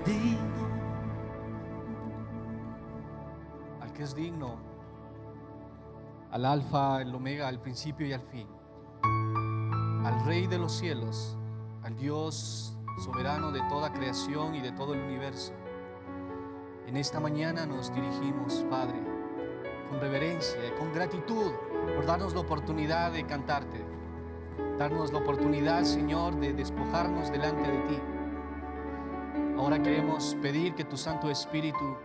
digno, al que es digno, al alfa, el omega, al principio y al fin, al Rey de los cielos, al Dios soberano de toda creación y de todo el universo. En esta mañana nos dirigimos, Padre, con reverencia y con gratitud por darnos la oportunidad de cantarte, darnos la oportunidad, Señor, de despojarnos delante de ti. Ahora queremos pedir que tu Santo Espíritu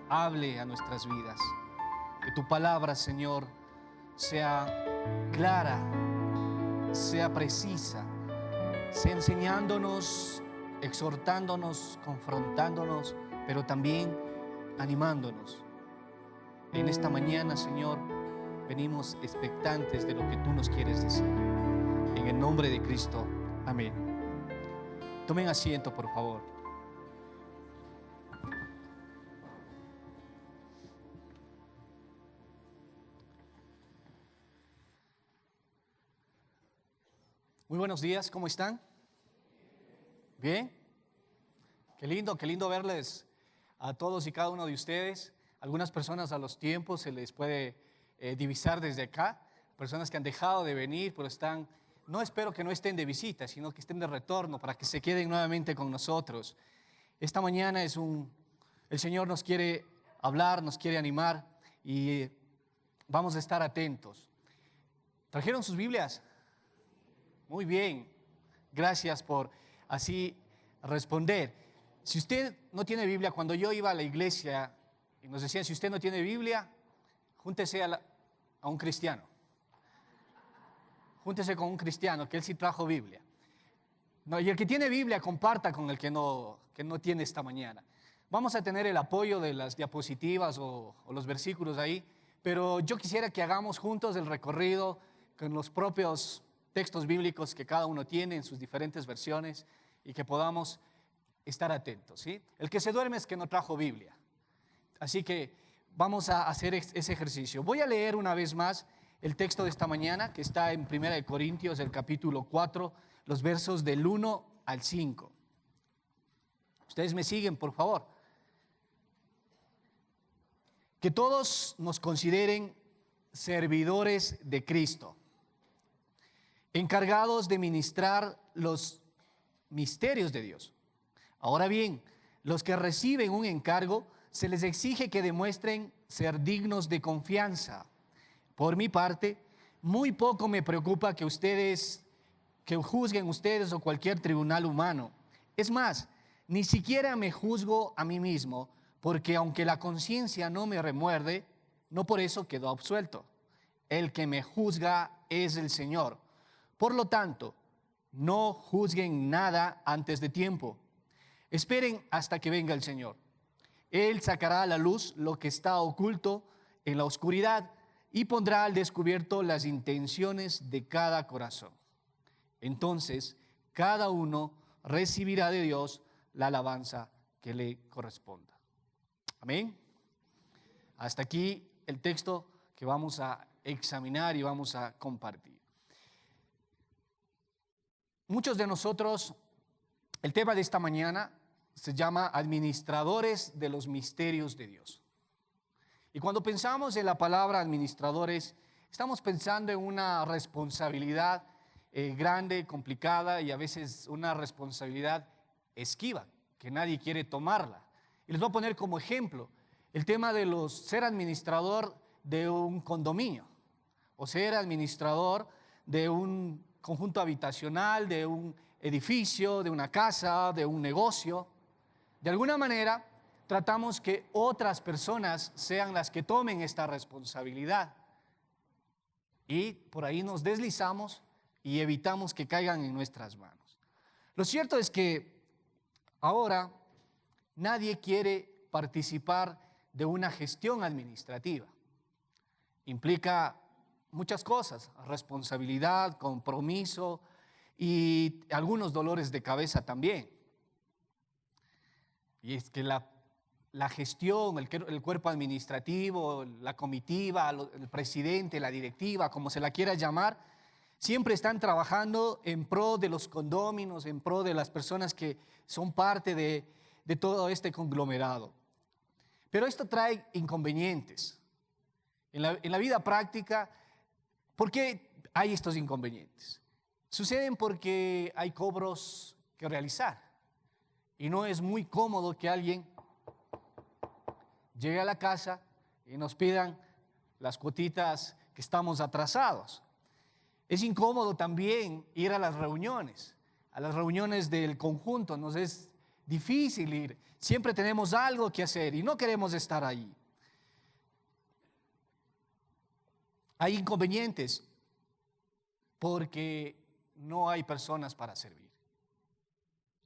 hable a nuestras vidas, que tu palabra, Señor, sea clara, sea precisa, sea enseñándonos, exhortándonos, confrontándonos, pero también animándonos. En esta mañana, Señor, venimos expectantes de lo que tú nos quieres decir. En el nombre de Cristo, amén. Tomen asiento, por favor. Muy buenos días, ¿cómo están? ¿Bien? Qué lindo verles a todos y cada uno de ustedes. Algunas personas a los tiempos se les puede divisar desde acá, personas que han dejado de venir, pero están, no espero que no estén de visita, sino que estén de retorno para que se queden nuevamente con nosotros. Esta mañana el Señor nos quiere hablar, nos quiere animar y vamos a estar atentos. ¿Trajeron sus Biblias? Muy bien, gracias por así responder. Si usted no tiene Biblia, cuando yo iba a la iglesia y nos decían, si usted no tiene Biblia, júntese a un cristiano. Júntese con un cristiano, que él sí trajo Biblia. No, y el que tiene Biblia, comparta con el que no tiene esta mañana. Vamos a tener el apoyo de las diapositivas o los versículos ahí, pero yo quisiera que hagamos juntos el recorrido con los propios textos bíblicos que cada uno tiene en sus diferentes versiones y que podamos estar atentos, ¿sí? El que se duerme es que no trajo Biblia. Así que vamos a hacer ese ejercicio. Voy a leer una vez más el texto de esta mañana que está en 1 Corintios, el capítulo 4, los versos del 1 al 5. Ustedes me siguen, por favor. Que todos nos consideren servidores de Cristo, encargados de ministrar los misterios de Dios. Ahora bien, los que reciben un encargo, se les exige que demuestren ser dignos de confianza. Por mi parte, muy poco me preocupa que juzguen ustedes o cualquier tribunal humano. Es más, ni siquiera me juzgo a mí mismo, porque aunque la conciencia no me remuerde, no por eso quedo absuelto. El que me juzga es el Señor. Por lo tanto, no juzguen nada antes de tiempo. Esperen hasta que venga el Señor. Él sacará a la luz lo que está oculto en la oscuridad y pondrá al descubierto las intenciones de cada corazón. Entonces, cada uno recibirá de Dios la alabanza que le corresponda. Amén. Hasta aquí el texto que vamos a examinar y vamos a compartir. Muchos de nosotros, el tema de esta mañana se llama administradores de los misterios de Dios. Y cuando pensamos en la palabra administradores, estamos pensando en una responsabilidad grande, complicada y a veces una responsabilidad esquiva, que nadie quiere tomarla. Y les voy a poner como ejemplo el tema de ser administrador de un condominio o ser administrador de un conjunto habitacional, de un edificio, de una casa, de un negocio. De alguna manera, tratamos que otras personas sean las que tomen esta responsabilidad. Y por ahí nos deslizamos y evitamos que caigan en nuestras manos. Lo cierto es que ahora nadie quiere participar de una gestión administrativa. Implica muchas cosas, responsabilidad, compromiso y algunos dolores de cabeza también. Y es que la gestión, el cuerpo administrativo, la comitiva, el presidente, la directiva, como se la quiera llamar, siempre están trabajando en pro de los condóminos, en pro de las personas que son parte de todo este conglomerado. Pero esto trae inconvenientes. En la vida práctica, ¿por qué hay estos inconvenientes? Suceden porque hay cobros que realizar y no es muy cómodo que alguien llegue a la casa y nos pidan las cuotitas que estamos atrasados. Es incómodo también ir a las reuniones del conjunto, nos es difícil ir. Siempre tenemos algo que hacer y no queremos estar ahí. Hay inconvenientes porque no hay personas para servir.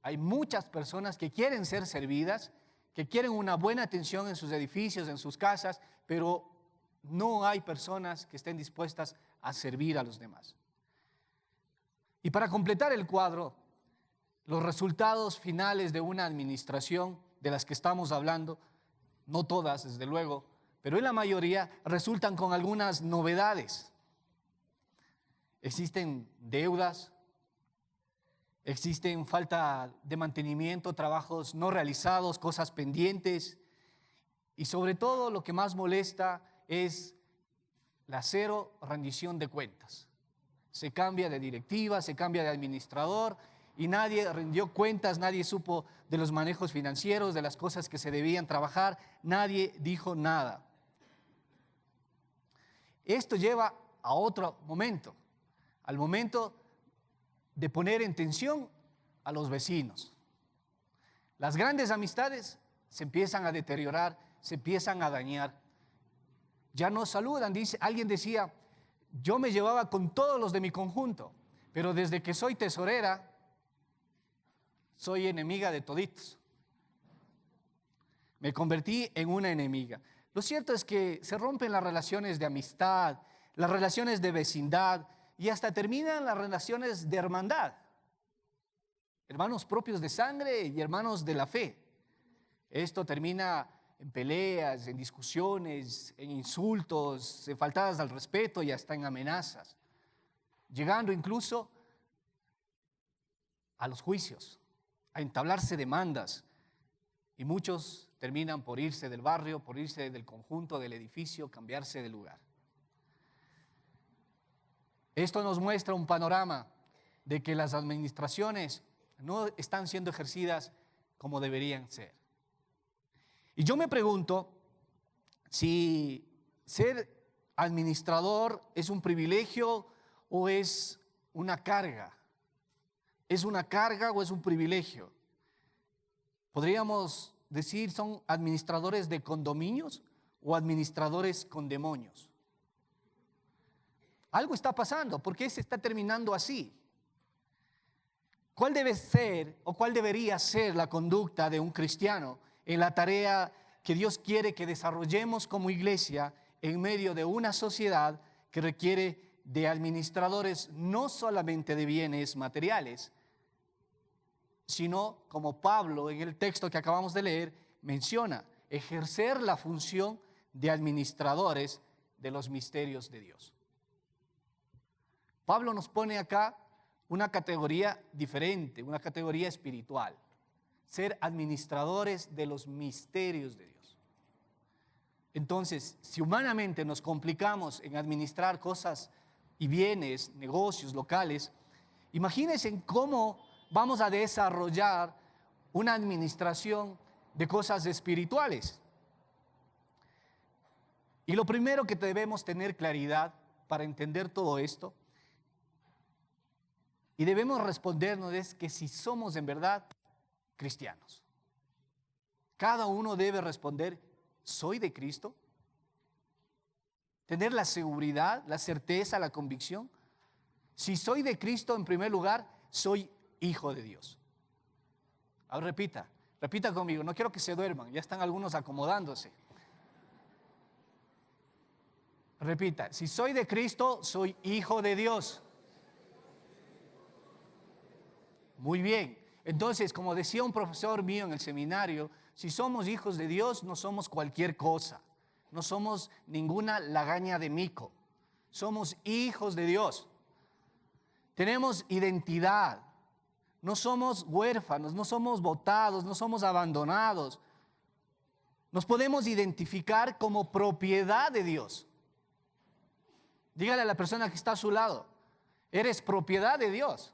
Hay muchas personas que quieren ser servidas, que quieren una buena atención en sus edificios, en sus casas, pero no hay personas que estén dispuestas a servir a los demás. Y para completar el cuadro, los resultados finales de una administración de las que estamos hablando, no todas desde luego, pero en la mayoría resultan con algunas novedades. Existen deudas, existen falta de mantenimiento, trabajos no realizados, cosas pendientes y sobre todo lo que más molesta es la cero rendición de cuentas. Se cambia de directiva, se cambia de administrador y nadie rindió cuentas, nadie supo de los manejos financieros, de las cosas que se debían trabajar, nadie dijo nada. Esto lleva a otro momento, al momento de poner en tensión a los vecinos. Las grandes amistades se empiezan a deteriorar, se empiezan a dañar. Ya no saludan, alguien decía, yo me llevaba con todos los de mi conjunto, pero desde que soy tesorera, soy enemiga de toditos. Me convertí en una enemiga. Lo cierto es que se rompen las relaciones de amistad, las relaciones de vecindad y hasta terminan las relaciones de hermandad. Hermanos propios de sangre y hermanos de la fe. Esto termina en peleas, en discusiones, en insultos, en faltadas al respeto y hasta en amenazas, llegando incluso a los juicios, a entablarse demandas, y muchos terminan por irse del barrio, por irse del conjunto, del edificio, cambiarse de lugar. Esto nos muestra un panorama de que las administraciones no están siendo ejercidas como deberían ser. Y yo me pregunto si ser administrador es un privilegio o es una carga. ¿Es una carga o es un privilegio? Podríamos decir, ¿son administradores de condominios o administradores con demonios? Algo está pasando. ¿Por qué se está terminando así? ¿Cuál debe ser o cuál debería ser la conducta de un cristiano en la tarea que Dios quiere que desarrollemos como iglesia en medio de una sociedad que requiere de administradores no solamente de bienes materiales, sino, como Pablo en el texto que acabamos de leer menciona, ejercer la función de administradores de los misterios de Dios? Pablo nos pone acá una categoría diferente, una categoría espiritual: ser administradores de los misterios de Dios. Entonces, si humanamente nos complicamos en administrar cosas y bienes, negocios locales, imagínense cómo vamos a desarrollar una administración de cosas espirituales. Y lo primero que debemos tener claridad para entender todo esto, y debemos respondernos, es que si somos en verdad cristianos. Cada uno debe responder: ¿soy de Cristo? Tener la seguridad, la certeza, la convicción. Si soy de Cristo, en primer lugar, soy hijo de Dios. Ahora repita conmigo, no quiero que se duerman, ya están algunos acomodándose. Repita: si soy de Cristo, soy hijo de Dios. Muy bien. Entonces, como decía un profesor mío en el seminario, si somos hijos de Dios, no somos cualquier cosa. No somos ninguna lagaña de mico. Somos hijos de Dios. Tenemos identidad. No somos huérfanos, no somos botados, no somos abandonados. Nos podemos identificar como propiedad de Dios. Dígale a la persona que está a su lado, eres propiedad de Dios.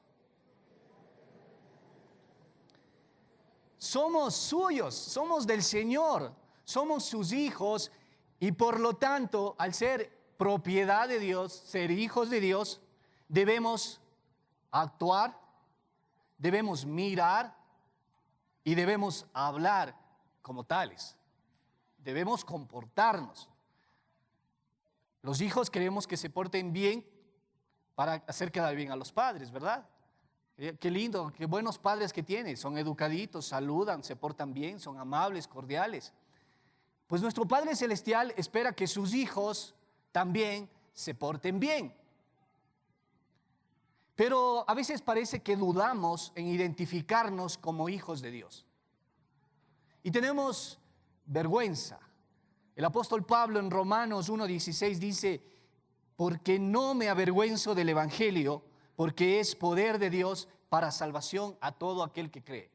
Somos suyos, somos del Señor, somos sus hijos y por lo tanto, al ser propiedad de Dios, ser hijos de Dios, debemos actuar, debemos mirar y debemos hablar como tales. Debemos comportarnos. Los hijos queremos que se porten bien para hacer quedar bien a los padres, ¿verdad? Qué lindo, qué buenos padres que tiene. Son educaditos, saludan, se portan bien, son amables, cordiales. Pues nuestro Padre Celestial espera que sus hijos también se porten bien. Pero a veces parece que dudamos en identificarnos como hijos de Dios. Y tenemos vergüenza. El apóstol Pablo en Romanos 1:16 dice, porque no me avergüenzo del evangelio, porque es poder de Dios para salvación a todo aquel que cree.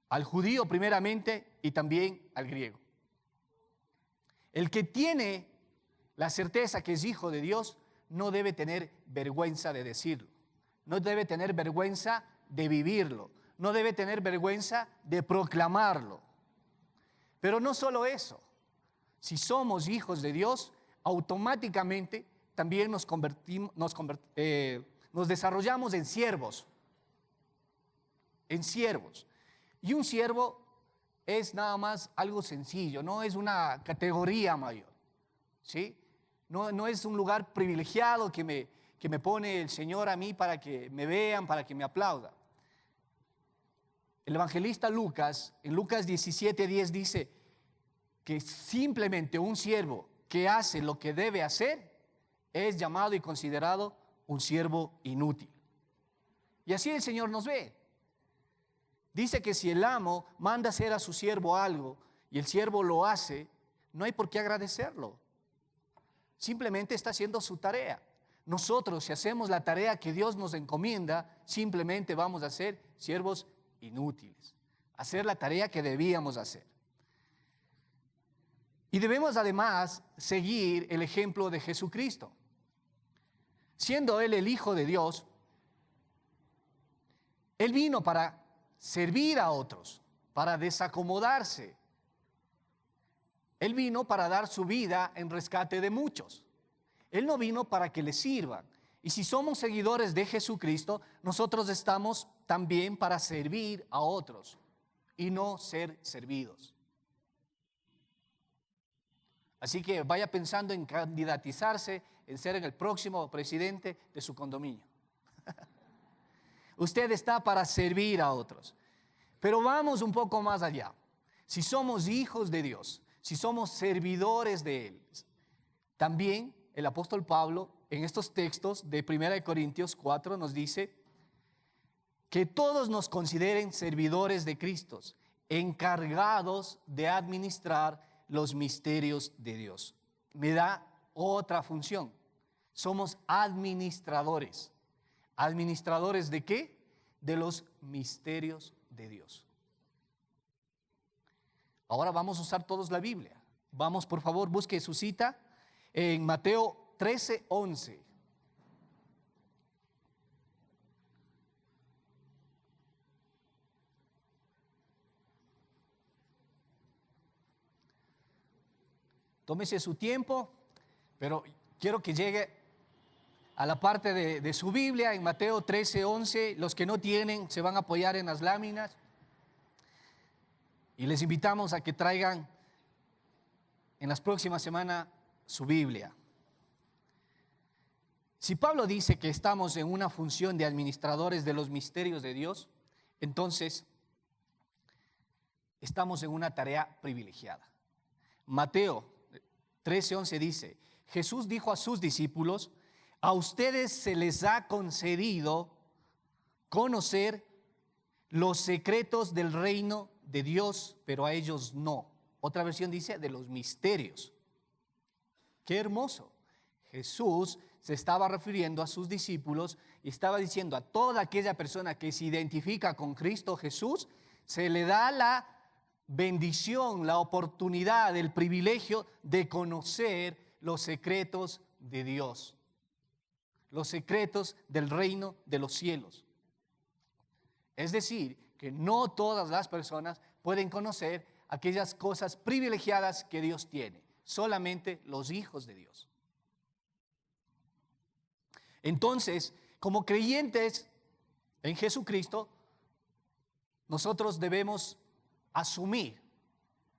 Al judío primeramente y también al griego. El que tiene la certeza que es hijo de Dios no debe tener vergüenza de decirlo. No debe tener vergüenza de vivirlo. No debe tener vergüenza de proclamarlo. Pero no solo eso. Si somos hijos de Dios, automáticamente también nos desarrollamos en siervos. En siervos. Y un siervo es nada más algo sencillo, no es una categoría mayor. ¿Sí? No es un lugar privilegiado que me pone el Señor a mí para que me vean, para que me aplaudan. El evangelista Lucas, en Lucas 17:10 dice que simplemente un siervo que hace lo que debe hacer es llamado y considerado un siervo inútil. Y así el Señor nos ve. Dice que si el amo manda hacer a su siervo algo y el siervo lo hace, no hay por qué agradecerlo. Simplemente está haciendo su tarea. Nosotros, si hacemos la tarea que Dios nos encomienda, simplemente vamos a ser siervos inútiles. Hacer la tarea que debíamos hacer. Y debemos además seguir el ejemplo de Jesucristo. Siendo Él el Hijo de Dios, Él vino para servir a otros, para desacomodarse. Él vino para dar su vida en rescate de muchos. Él no vino para que le sirvan. Y si somos seguidores de Jesucristo, nosotros estamos también para servir a otros y no ser servidos. Así que vaya pensando en candidatizarse, en ser el próximo presidente de su condominio. Usted está para servir a otros. Pero vamos un poco más allá. Si somos hijos de Dios, si somos servidores de Él, también el apóstol Pablo en estos textos de 1 Corintios 4 nos dice que todos nos consideren servidores de Cristo, encargados de administrar los misterios de Dios. Me da otra función. Somos administradores. ¿Administradores de qué? De los misterios de Dios. Ahora vamos a usar todos la Biblia. Vamos, por favor, busque su cita en Mateo 13:11. Tómese su tiempo, pero quiero que llegue a la parte de su Biblia en Mateo 13:11. Los que no tienen se van a apoyar en las láminas. Y les invitamos a que traigan en las próximas semanas su Biblia. Si Pablo dice que estamos en una función de administradores de los misterios de Dios, entonces estamos en una tarea privilegiada. Mateo 13:11 dice, Jesús dijo a sus discípulos, a ustedes se les ha concedido conocer los secretos del reino de Dios, pero a ellos no. Otra versión dice de los misterios. Qué hermoso. Jesús se estaba refiriendo a sus discípulos y estaba diciendo a toda aquella persona que se identifica con Cristo Jesús, se le da la bendición, la oportunidad, el privilegio de conocer los secretos de Dios, los secretos del reino de los cielos. Es decir, que no todas las personas pueden conocer aquellas cosas privilegiadas que Dios tiene, solamente los hijos de Dios. Entonces, como creyentes en Jesucristo, nosotros debemos asumir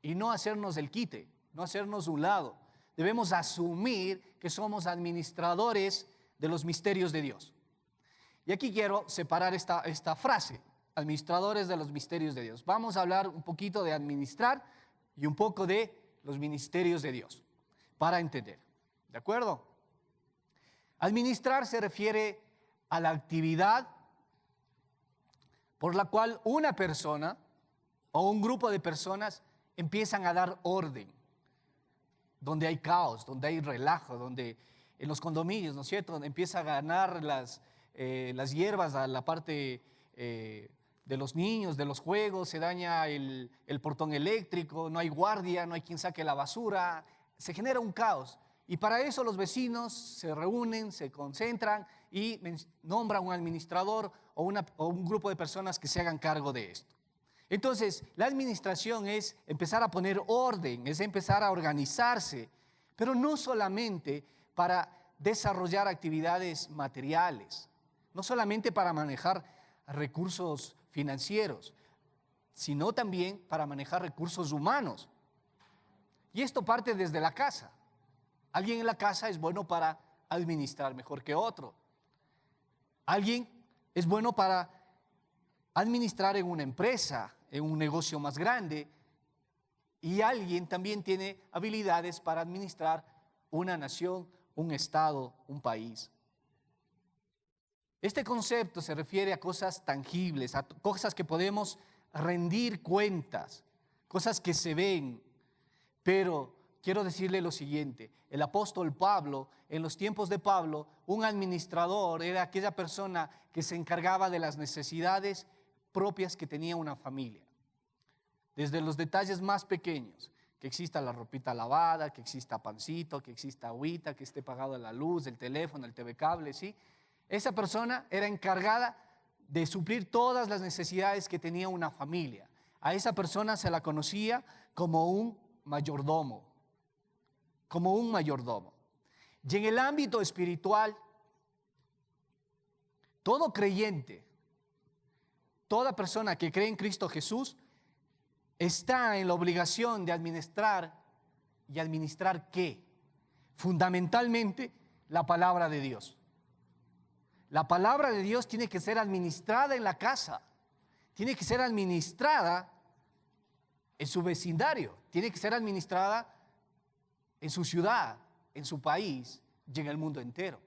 y no hacernos el quite, no hacernos un lado. Debemos asumir que somos administradores de los misterios de Dios. Y aquí quiero separar esta frase, administradores de los misterios de Dios. Vamos a hablar un poquito de administrar y un poco de los ministerios de Dios, para entender. ¿De acuerdo? Administrar se refiere a la actividad por la cual una persona o un grupo de personas empiezan a dar orden, donde hay caos, donde hay relajo, donde en los condominios, ¿no es cierto?, donde empieza a ganar las hierbas a la parte de los niños, de los juegos, se daña el portón eléctrico, no hay guardia, no hay quien saque la basura, se genera un caos. Y para eso los vecinos se reúnen, se concentran y nombran un administrador o un grupo de personas que se hagan cargo de esto. Entonces, la administración es empezar a poner orden, es empezar a organizarse, pero no solamente para desarrollar actividades materiales, no solamente para manejar recursos financieros, sino también para manejar recursos humanos. Y esto parte desde la casa. Alguien en la casa es bueno para administrar mejor que otro. Alguien es bueno para administrar en una empresa, en un negocio más grande. Y alguien también tiene habilidades para administrar una nación, un estado, un país. Este concepto se refiere a cosas tangibles, a cosas que podemos rendir cuentas, cosas que se ven. Pero quiero decirle lo siguiente, el apóstol Pablo, en los tiempos de Pablo, un administrador era aquella persona que se encargaba de las necesidades propias que tenía una familia. Desde los detalles más pequeños, que exista la ropita lavada, que exista pancito, que exista agüita, que esté pagada la luz, el teléfono, el TV cable, ¿sí? Esa persona era encargada de suplir todas las necesidades que tenía una familia. A esa persona se la conocía como un mayordomo, como un mayordomo. Y en el ámbito espiritual, todo creyente, toda persona que cree en Cristo Jesús, está en la obligación de administrar. ¿Y administrar qué? Fundamentalmente, la palabra de Dios. La palabra de Dios tiene que ser administrada en la casa, tiene que ser administrada en su vecindario, tiene que ser administrada en su ciudad, en su país y en el mundo entero.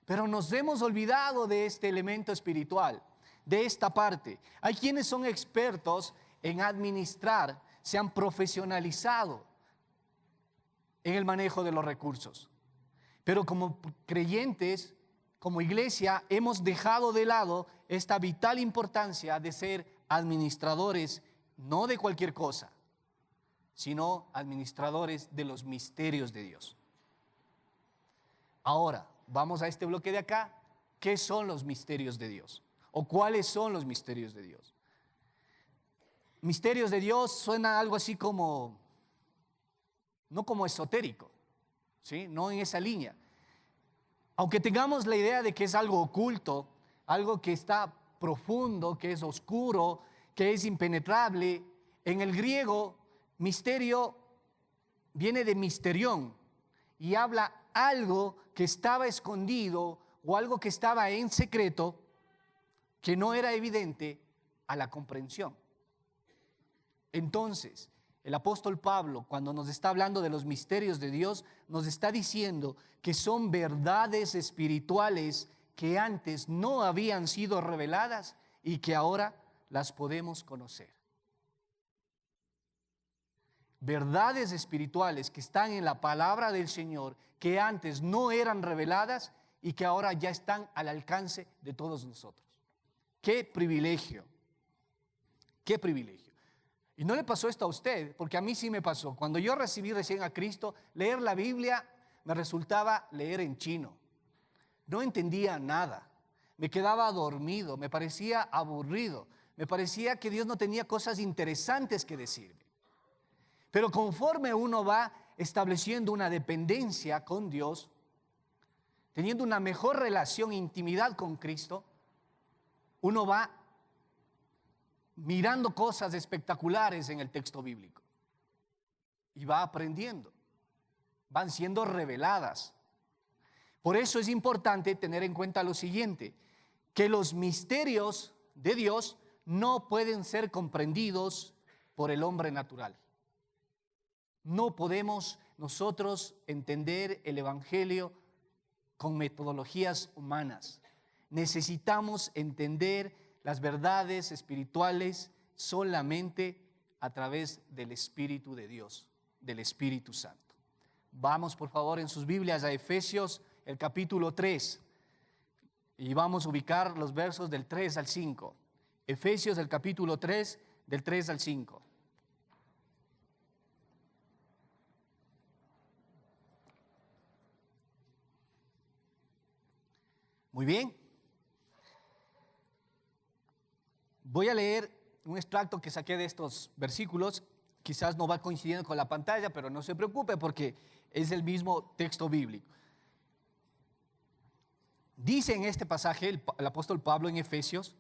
Pero nos hemos olvidado de este elemento espiritual, de esta parte. Hay quienes son expertos en administrar, se han profesionalizado en el manejo de los recursos. Pero como creyentes, como iglesia, hemos dejado de lado esta vital importancia de ser administradores, no de cualquier cosa, sino administradores de los misterios de Dios. Ahora, vamos a este bloque de acá. ¿Qué son los misterios de Dios? ¿O cuáles son los misterios de Dios? Misterios de Dios suena algo así como, no como esotérico, ¿sí? No en esa línea. Aunque tengamos la idea de que es algo oculto, algo que está profundo, que es oscuro, que es impenetrable, en el griego, misterio viene de misterión y habla algo que estaba escondido o algo que estaba en secreto, que no era evidente a la comprensión. Entonces, el apóstol Pablo, cuando nos está hablando de los misterios de Dios, nos está diciendo que son verdades espirituales que antes no habían sido reveladas y que ahora las podemos conocer. Verdades espirituales que están en la palabra del Señor, que antes no eran reveladas y que ahora ya están al alcance de todos nosotros. ¡Qué privilegio! ¡Qué privilegio! Y no le pasó esto a usted, porque a mí sí me pasó. Cuando yo recibí recién a Cristo, leer la Biblia me resultaba leer en chino. No entendía nada. Me quedaba dormido, me parecía aburrido. Me parecía que Dios no tenía cosas interesantes que decirme. Pero conforme uno va estableciendo una dependencia con Dios, teniendo una mejor relación e intimidad con Cristo, uno va mirando cosas espectaculares en el texto bíblico y va aprendiendo, van siendo reveladas. Por eso es importante tener en cuenta lo siguiente, que los misterios de Dios no pueden ser comprendidos por el hombre natural. No podemos nosotros entender el Evangelio con metodologías humanas. Necesitamos entender las verdades espirituales solamente a través del Espíritu de Dios, del Espíritu Santo. Vamos por favor en sus Biblias a Efesios, el capítulo 3, y vamos a ubicar los versos del 3 al 5. Efesios, el capítulo 3, del 3 al 5. Muy bien. Voy a leer un extracto que saqué de estos versículos. Quizás no va coincidiendo con la pantalla, pero no se preocupe porque es el mismo texto bíblico. Dice en este pasaje el apóstol Pablo en Efesios: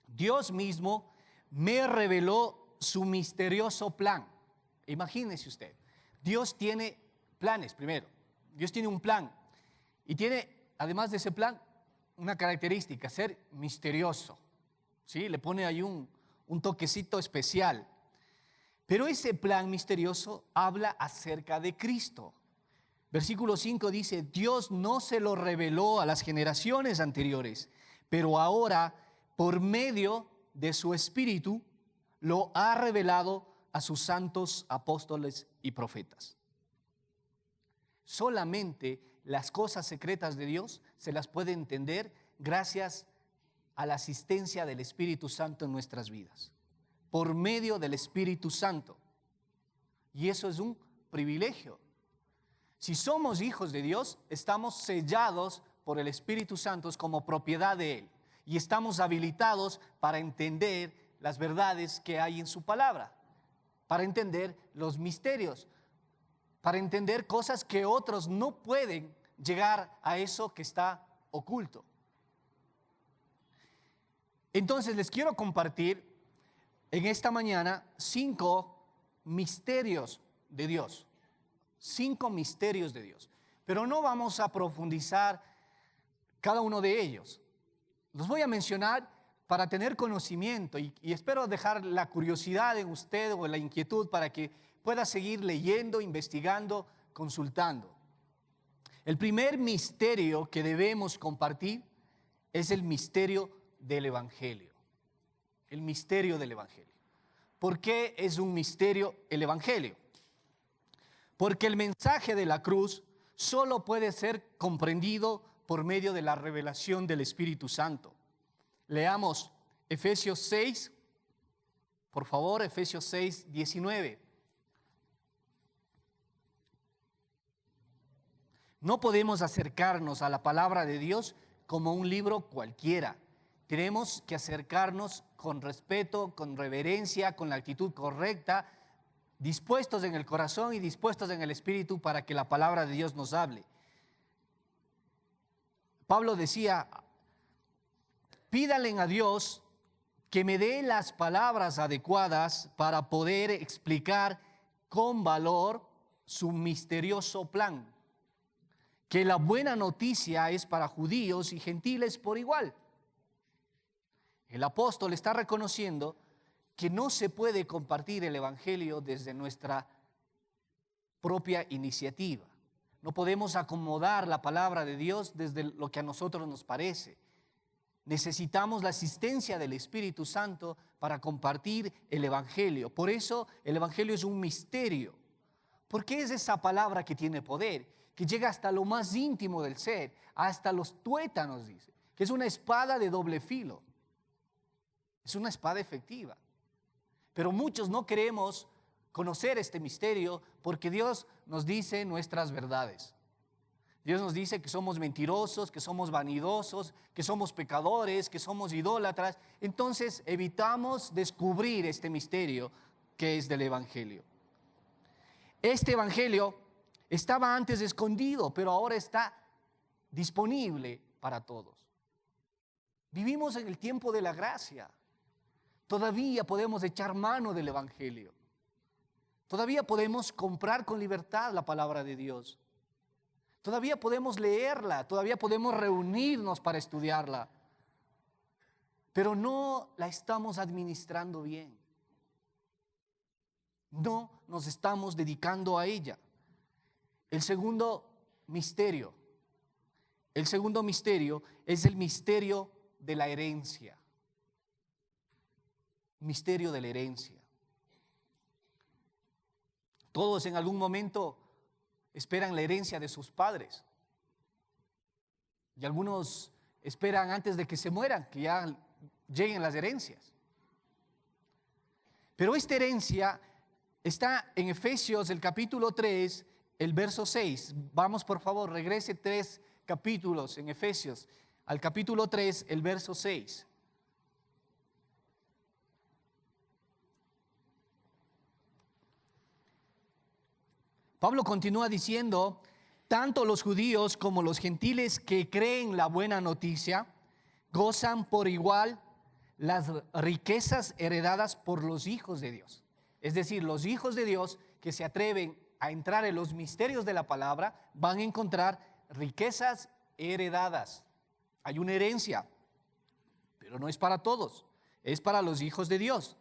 Dios mismo me reveló su misterioso plan. Imagínese usted, Dios tiene planes primero. Dios tiene un plan y tiene, además de ese plan, una característica: ser misterioso. ¿Sí? Le pone ahí un toquecito especial. Pero ese plan misterioso habla acerca de Cristo. Versículo 5 dice: Dios no se lo reveló a las generaciones anteriores, pero ahora, por medio de su Espíritu, lo ha revelado a sus santos apóstoles y profetas. Solamente las cosas secretas de Dios se las puede entender gracias a la asistencia del Espíritu Santo en nuestras vidas, por medio del Espíritu Santo. Y eso es un privilegio. Si somos hijos de Dios, estamos sellados por el Espíritu Santo como propiedad de Él y estamos habilitados para entender las verdades que hay en su palabra, para entender los misterios, para entender cosas que otros no pueden llegar a eso que está oculto. Entonces les quiero compartir en esta mañana 5 misterios de Dios. 5 misterios de Dios. Pero no vamos a profundizar cada uno de ellos. Los voy a mencionar para tener conocimiento y espero dejar la curiosidad en usted o la inquietud para que pueda seguir leyendo, investigando, consultando. El primer misterio que debemos compartir es el misterio del Evangelio. El misterio del Evangelio. ¿Por qué es un misterio el Evangelio? Porque el mensaje de la cruz solo puede ser comprendido por medio de la revelación del Espíritu Santo. Leamos Efesios 6, por favor, Efesios 6, 19. No podemos acercarnos a la palabra de Dios como un libro cualquiera. Tenemos que acercarnos con respeto, con reverencia, con la actitud correcta, dispuestos en el corazón y dispuestos en el espíritu para que la palabra de Dios nos hable. Pablo decía: pídanle a Dios que me dé las palabras adecuadas para poder explicar con valor su misterioso plan, que la buena noticia es para judíos y gentiles por igual. El apóstol está reconociendo que no se puede compartir el Evangelio desde nuestra propia iniciativa. No podemos acomodar la palabra de Dios desde lo que a nosotros nos parece. Necesitamos la asistencia del Espíritu Santo para compartir el Evangelio. Por eso el Evangelio es un misterio. Porque es esa palabra que tiene poder, que llega hasta lo más íntimo del ser, hasta los tuétanos, dice, que es una espada de doble filo. Es una espada efectiva. Pero muchos no queremos conocer este misterio porque Dios nos dice nuestras verdades. Dios nos dice que somos mentirosos, que somos vanidosos, que somos pecadores, que somos idólatras. Entonces evitamos descubrir este misterio que es del Evangelio. Este Evangelio estaba antes escondido, pero ahora está disponible para todos. Vivimos en el tiempo de la gracia. Todavía podemos echar mano del Evangelio. Todavía podemos comprar con libertad la palabra de Dios. Todavía podemos leerla, todavía podemos reunirnos para estudiarla. Pero no la estamos administrando bien. No nos estamos dedicando a ella. El segundo misterio es el misterio de la herencia. Misterio de la herencia. Todos en algún momento esperan la herencia de sus padres. Y algunos esperan antes de que se mueran, que ya lleguen las herencias. Pero esta herencia está en Efesios, el capítulo 3, el verso 6. Vamos, por favor, regrese 3 capítulos en Efesios, al capítulo 3, el verso 6. Pablo continúa diciendo, tanto los judíos como los gentiles que creen la buena noticia gozan por igual las riquezas heredadas por los hijos de Dios. Es decir, los hijos de Dios que se atreven a entrar en los misterios de la palabra van a encontrar riquezas heredadas. Hay una herencia, pero no es para todos, es para los hijos de Dios.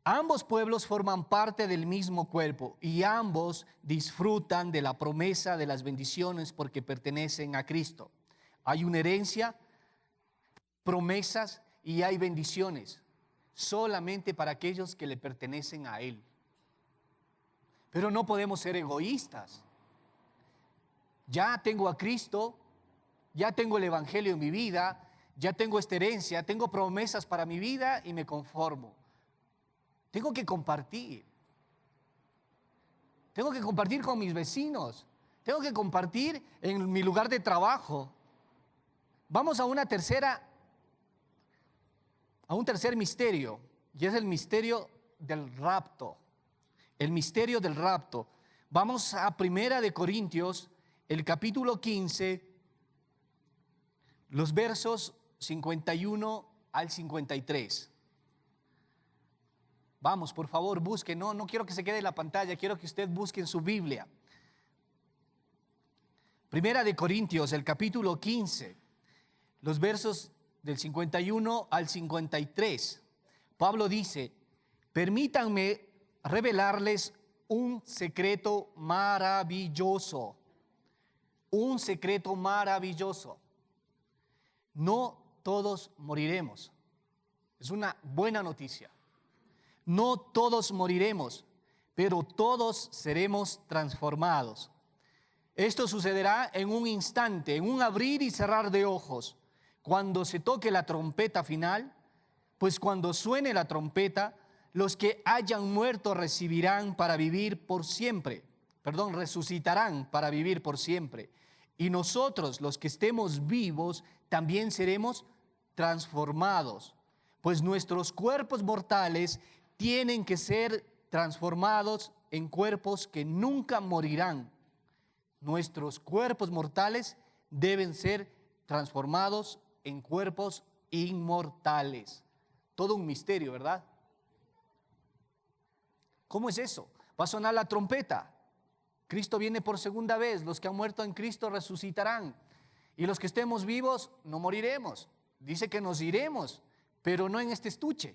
Ambos pueblos forman parte del mismo cuerpo y ambos disfrutan de la promesa de las bendiciones porque pertenecen a Cristo. Hay una herencia, promesas y hay bendiciones solamente para aquellos que le pertenecen a Él. Pero no podemos ser egoístas. Ya tengo a Cristo, ya tengo el Evangelio en mi vida, ya tengo esta herencia, tengo promesas para mi vida y me conformo. Tengo que compartir. Tengo que compartir con mis vecinos. Tengo que compartir en mi lugar de trabajo. Vamos a un tercer misterio, y es el misterio del rapto. El misterio del rapto. Vamos a 1 de Corintios, el capítulo 15, los versos 51 al 53. Vamos, por favor, busque. No quiero que se quede en la pantalla, quiero que usted busque en su Biblia. 1 de Corintios, el capítulo 15, los versos del 51 al 53. Pablo dice, permítanme revelarles un secreto maravilloso. Un secreto maravilloso. No todos moriremos. Es una buena noticia. No todos moriremos, pero todos seremos transformados. Esto sucederá en un instante, en un abrir y cerrar de ojos, cuando se toque la trompeta final, pues cuando suene la trompeta, los que hayan muerto resucitarán para vivir por siempre. Y nosotros, los que estemos vivos, también seremos transformados, pues nuestros cuerpos mortales tienen que ser transformados en cuerpos que nunca morirán. Nuestros cuerpos mortales deben ser transformados en cuerpos inmortales. Todo un misterio, ¿verdad? ¿Cómo es eso? Va a sonar la trompeta. Cristo viene por segunda vez. Los que han muerto en Cristo resucitarán. Y los que estemos vivos no moriremos. Dice que nos iremos, pero no en este estuche.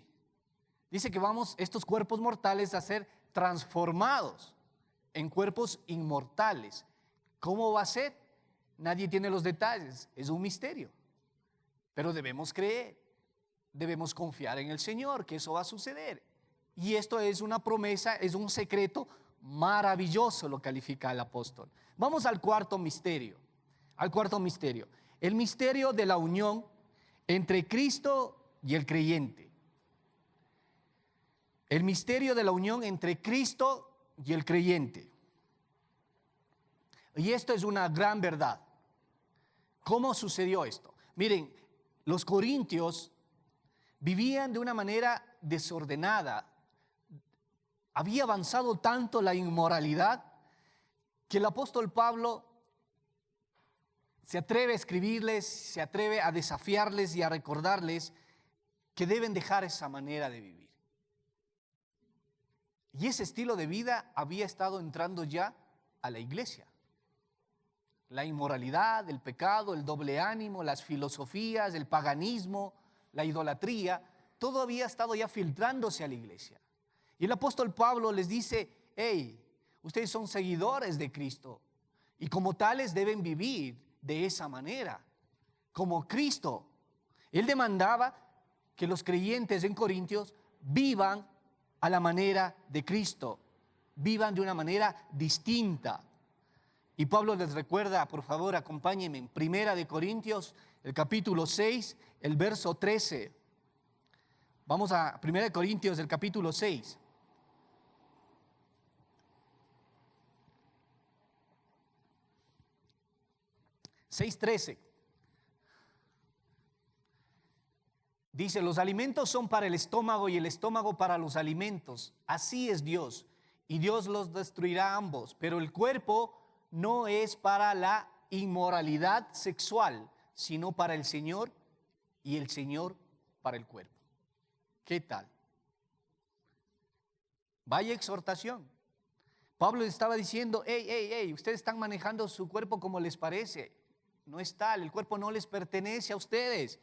Dice que vamos estos cuerpos mortales a ser transformados en cuerpos inmortales. ¿Cómo va a ser? Nadie tiene los detalles, es un misterio. Pero debemos creer, debemos confiar en el Señor que eso va a suceder. Y esto es una promesa, es un secreto Maravilloso lo califica el apóstol. Vamos al cuarto misterio. Al cuarto misterio. El misterio de la unión entre Cristo y el creyente. El misterio de la unión entre Cristo y el creyente. Y esto es una gran verdad. ¿Cómo sucedió esto? Miren, los corintios vivían de una manera desordenada. Había avanzado tanto la inmoralidad que el apóstol Pablo se atreve a escribirles, se atreve a desafiarles y a recordarles que deben dejar esa manera de vivir. Y ese estilo de vida había estado entrando ya a la iglesia. La inmoralidad, el pecado, el doble ánimo, las filosofías, el paganismo, la idolatría, todo había estado ya filtrándose a la iglesia. Y el apóstol Pablo les dice, hey, ustedes son seguidores de Cristo y como tales deben vivir de esa manera, como Cristo. Él demandaba que los creyentes en Corintios vivan a la manera de Cristo, vivan de una manera distinta. Y Pablo les recuerda, por favor, acompáñenme en Primera de Corintios, el capítulo 6, el verso 13. Vamos a Primera de Corintios, el capítulo 6. 6:13. Dice, los alimentos son para el estómago y el estómago para los alimentos. Así es Dios. Y Dios los destruirá ambos. Pero el cuerpo no es para la inmoralidad sexual, sino para el Señor y el Señor para el cuerpo. ¿Qué tal? Vaya exhortación. Pablo estaba diciendo, hey, ustedes están manejando su cuerpo como les parece. No es tal, el cuerpo no les pertenece a ustedes.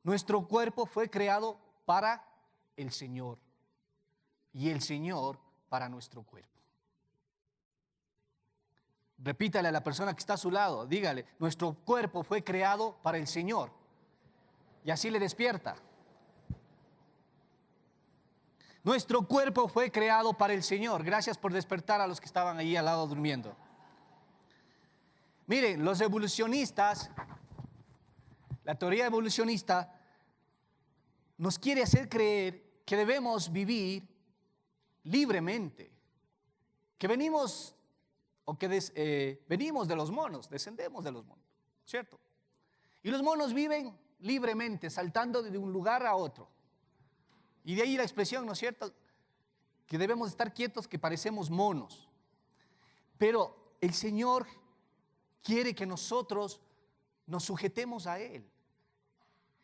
Nuestro cuerpo fue creado para el Señor y el Señor para nuestro cuerpo. Repítale a la persona que está a su lado, dígale, nuestro cuerpo fue creado para el Señor. Y así le despierta. Nuestro cuerpo fue creado para el Señor. Gracias por despertar a los que estaban ahí al lado durmiendo. Miren, los evolucionistas, la teoría evolucionista nos quiere hacer creer que debemos vivir libremente, que venimos de los monos, descendemos de los monos, ¿cierto? Y los monos viven libremente, saltando de un lugar a otro. Y de ahí la expresión, ¿no es cierto? Que debemos estar quietos, que parecemos monos. Pero el Señor quiere que nosotros nos sujetemos a Él.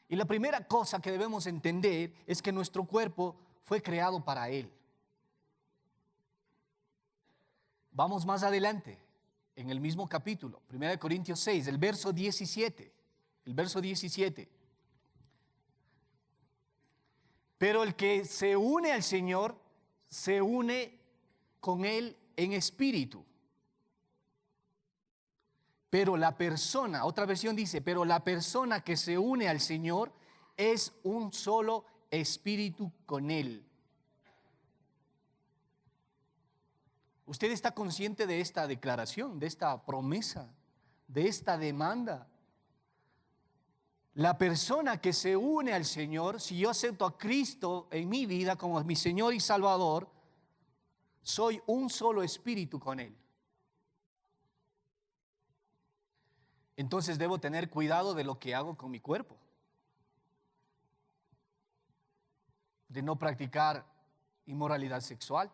Y la primera cosa que debemos entender es que nuestro cuerpo fue creado para Él. Vamos más adelante, en el mismo capítulo, 1 Corintios 6, el verso 17. El verso 17. Pero el que se une al Señor, se une con Él en espíritu. Pero la persona, otra versión dice, pero la persona que se une al Señor es un solo espíritu con Él. ¿Usted está consciente de esta declaración, de esta promesa, de esta demanda? La persona que se une al Señor, si yo acepto a Cristo en mi vida como mi Señor y Salvador, soy un solo espíritu con Él. Entonces debo tener cuidado de lo que hago con mi cuerpo. De no practicar inmoralidad sexual,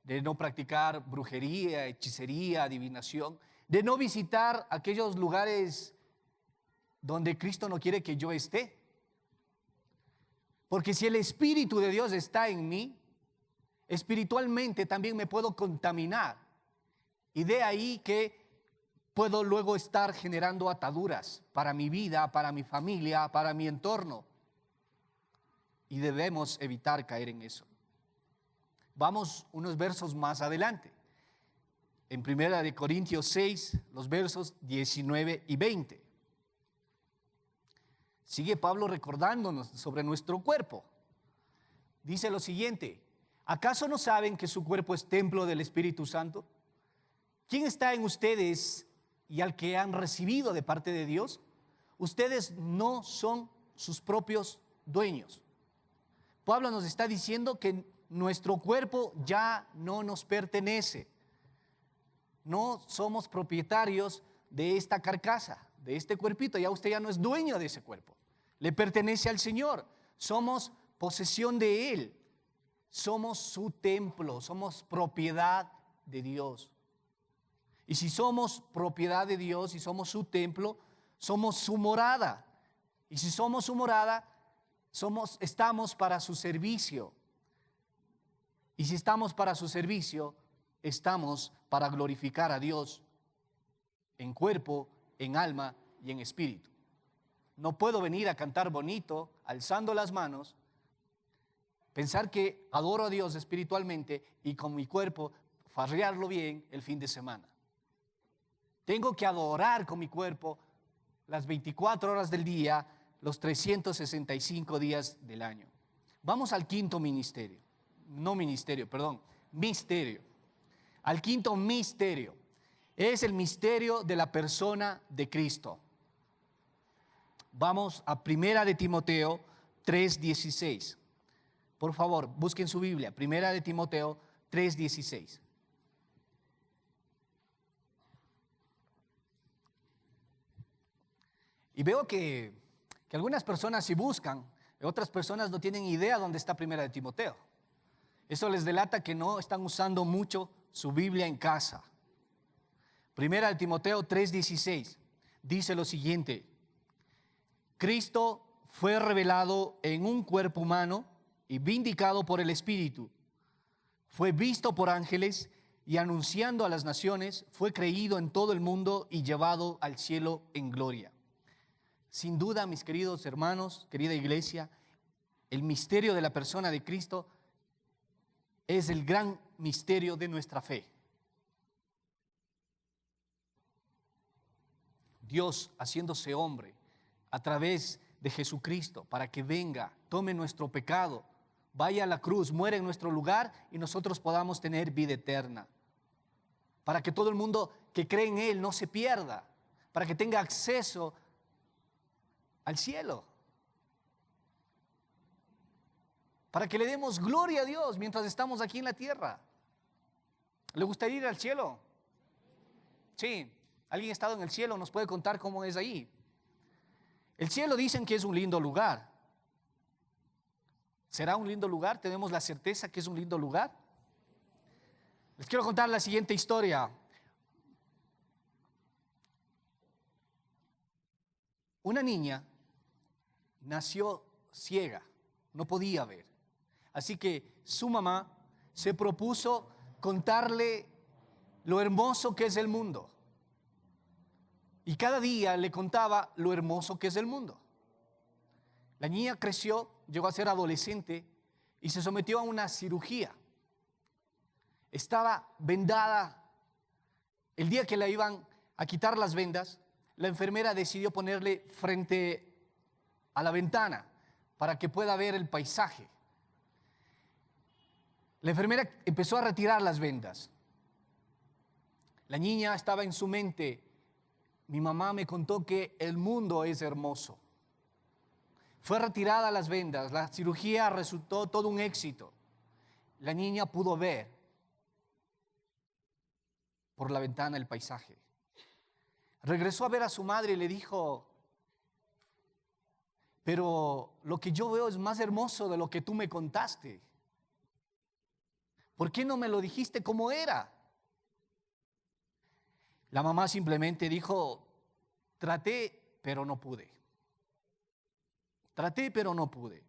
de no practicar brujería, hechicería, adivinación, de no visitar aquellos lugares donde Cristo no quiere que yo esté. Porque si el Espíritu de Dios está en mí, espiritualmente también me puedo contaminar. Y de ahí que puedo luego estar generando ataduras para mi vida, para mi familia, para mi entorno. Y debemos evitar caer en eso. Vamos unos versos más adelante. En 1 Corintios 6, los versos 19 y 20. Sigue Pablo recordándonos sobre nuestro cuerpo. Dice lo siguiente: ¿Acaso no saben que su cuerpo es templo del Espíritu Santo? ¿Quién está en ustedes y al que han recibido de parte de Dios? Ustedes no son sus propios dueños. Pablo nos está diciendo que nuestro cuerpo ya no nos pertenece. No somos propietarios de esta carcasa, de este cuerpito. Ya usted ya no es dueño de ese cuerpo. Le pertenece al Señor. Somos posesión de Él. Somos su templo, somos propiedad de Dios. Y si somos propiedad de Dios y somos su templo, somos su morada. Y si somos su morada, estamos para su servicio. Y si estamos para su servicio, estamos para glorificar a Dios en cuerpo, en alma y en espíritu. No puedo venir a cantar bonito, alzando las manos, pensar que adoro a Dios espiritualmente y con mi cuerpo farrearlo bien el fin de semana. Tengo que adorar con mi cuerpo las 24 horas del día, los 365 días del año. Vamos al quinto misterio. Al quinto misterio. Es el misterio de la persona de Cristo. Vamos a 1 de Timoteo 3:16. Por favor, busquen su Biblia, 1 de Timoteo 3:16. Y veo que algunas personas sí buscan, otras personas no tienen idea dónde está 1 de Timoteo. Eso les delata que no están usando mucho su Biblia en casa. 1 de Timoteo 3:16 dice lo siguiente: Cristo fue revelado en un cuerpo humano y vindicado por el Espíritu. Fue visto por ángeles y anunciando a las naciones, fue creído en todo el mundo y llevado al cielo en gloria. Sin duda, mis queridos hermanos, querida iglesia, el misterio de la persona de Cristo es el gran misterio de nuestra fe. Dios haciéndose hombre a través de Jesucristo para que venga, tome nuestro pecado, vaya a la cruz, muera en nuestro lugar y nosotros podamos tener vida eterna. Para que todo el mundo que cree en Él no se pierda, para que tenga acceso al cielo. Para que le demos gloria a Dios mientras estamos aquí en la tierra. ¿Le gustaría ir al cielo? Sí. ¿Alguien ha estado en el cielo? ¿Nos puede contar cómo es ahí? El cielo dicen que es un lindo lugar. ¿Será un lindo lugar? ¿Tenemos la certeza que es un lindo lugar? Les quiero contar la siguiente historia. Una niña nació ciega, no podía ver. Así que su mamá se propuso contarle lo hermoso que es el mundo. Y cada día le contaba lo hermoso que es el mundo. La niña creció, llegó a ser adolescente y se sometió a una cirugía. Estaba vendada. El día que la iban a quitar las vendas, la enfermera decidió ponerle frente a la ventana para que pueda ver el paisaje. La enfermera empezó a retirar las vendas. La niña estaba en su mente: mi mamá me contó que el mundo es hermoso. Fue retirada las vendas, la cirugía resultó todo un éxito. La niña pudo ver por la ventana el paisaje. Regresó a ver a su madre y le dijo: pero lo que yo veo es más hermoso de lo que tú me contaste. ¿Por qué no me lo dijiste como era? La mamá simplemente dijo: traté, pero no pude. Traté, pero no pude.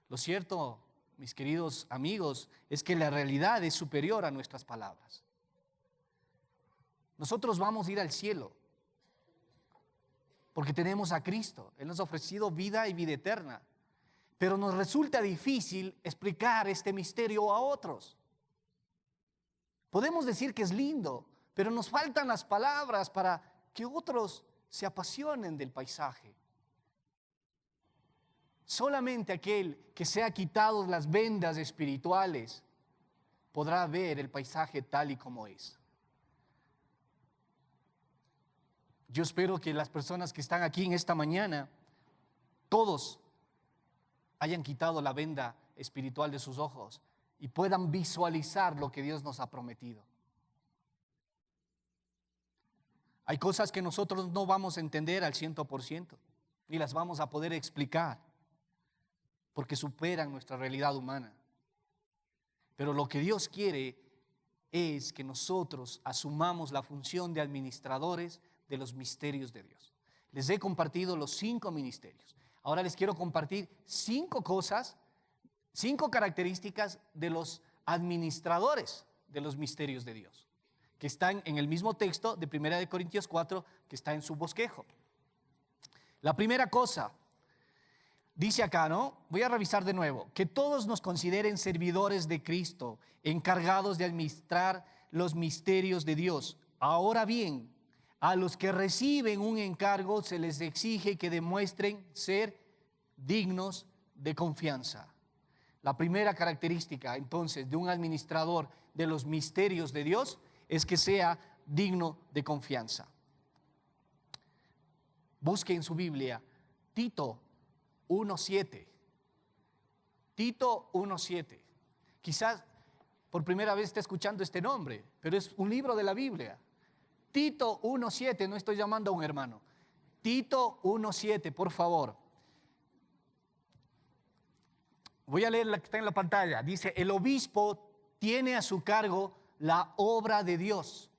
Lo cierto, mis queridos amigos, es que la realidad es superior a nuestras palabras. Nosotros vamos a ir al cielo porque tenemos a Cristo. Él nos ha ofrecido vida y vida eterna. Pero nos resulta difícil explicar este misterio a otros. Podemos decir que es lindo, pero nos faltan las palabras para que otros se apasionen del paisaje. Solamente aquel que se ha quitado las vendas espirituales podrá ver el paisaje tal y como es. Yo espero que las personas que están aquí en esta mañana, todos hayan quitado la venda espiritual de sus ojos y puedan visualizar lo que Dios nos ha prometido. Hay cosas que nosotros no vamos a entender al 100%, ni las vamos a poder explicar, porque superan nuestra realidad humana. Pero lo que Dios quiere es que nosotros asumamos la función de administradores de los misterios de Dios. Les he compartido los 5 ministerios. Ahora les quiero compartir 5 cosas, 5 características de los administradores de los misterios de Dios, que están en el mismo texto de 1 Corintios 4, que está en su bosquejo. La primera cosa, dice acá, ¿no? Voy a revisar de nuevo. Que todos nos consideren servidores de Cristo, encargados de administrar los misterios de Dios. Ahora bien, a los que reciben un encargo se les exige que demuestren ser dignos de confianza. La primera característica, entonces, de un administrador de los misterios de Dios es que sea digno de confianza. Busque en su Biblia Tito 1:7. Tito 1:7. Quizás por primera vez está escuchando este nombre, pero es un libro de la Biblia. Tito 1:7, no estoy llamando a un hermano. Tito 1:7, por favor. Voy a leer la que está en la pantalla. Dice: el obispo tiene a su cargo la obra de Dios.